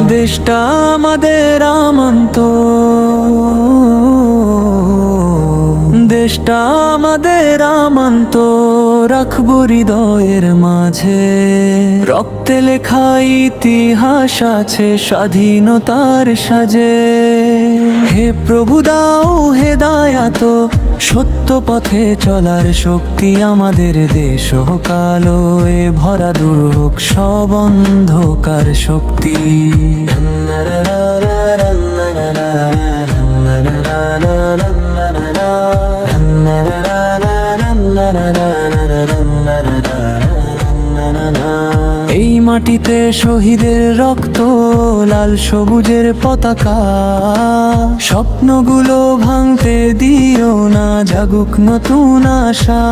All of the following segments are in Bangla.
দেশটা আমাদের আমন্ত, দেশটা আমাদের আমন্ত, রাখবো হৃদয়ের মাঝে। রক্তে লেখা ইতিহাস আছে স্বাধীনতার সাজে। হে প্রভু দাও হেদায়াত, সত্য পথে চলার শক্তি আমাদের দেশ হোক আলোয় ভরা, দূর হোক সব অন্ধকার শক্তি। এই মাটিতে শহীদের রক্ত, লাল সবুজের পতাকা। স্বপ্নগুলো ভাঙতে দিও না, জাগুক নতুন আশা।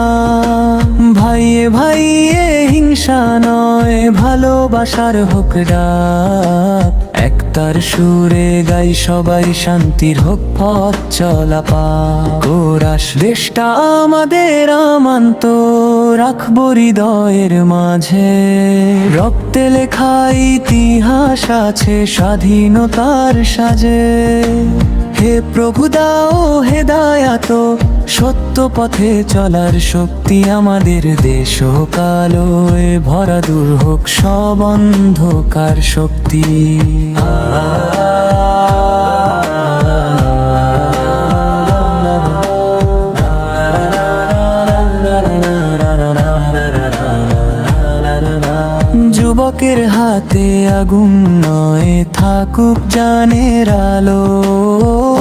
ভাইয়ে ভাইয়ে হিংসা নয়, ভালোবাসার হোক ডাক। একতার সুরে গাই সবাই, শান্তির হোক পথ চলা পাক। কোরাস দেশটা আমাদের আমান্ত, রাখবো হৃদয়ের মাঝে। রক্তে লেখা ইতিহাস আছে স্বাধীনতার সাজে। হে প্রভু দাও হেদায়াত, সত্য পথে চলার শক্তি আমাদের দেশ হোক আলোয় ভরা, দূর হোক সব অন্ধকার শক্তি। যুবকের হাতে আগুন নয়, থাকুক জানের আলো।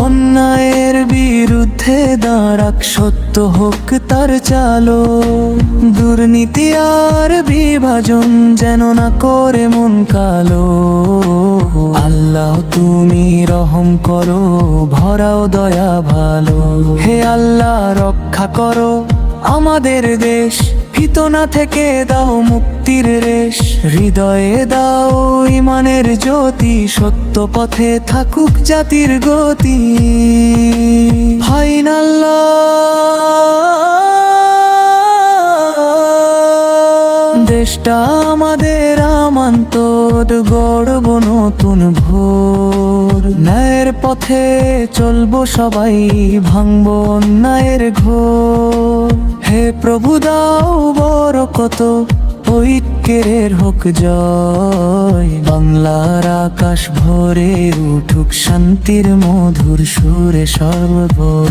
অন্যায়ের বিরুদ্ধে দাঁড়াক, সত্য হোক তার চালো। দুর্নীতি আর বিভাজন যেন না করে মন কালো। আল্লাহ তুমি রহম করো, ভরাও দয়া ভালো। হে আল্লাহ রক্ষা করো আমাদের দেশ, ফিতনা থেকে দাও মুক্তির রেশ। হৃদয়ে দাও ইমানের জ্যোতি, সত্য পথে থাকুক জাতির গতি। ফাইনাল্লাহ দেশটা আমাদের আমান্ত, গড়ব নতুন ভোর। ন্যায়ের পথে চলবো সবাই, ভাঙবো অন্যায়ের ঘোর। হে প্রভু দাও বরকত, ঐক্যের হোক জয়। বাংলার আকাশ ভরে উঠুক শান্তির মধুর সুরে সর্বভোর।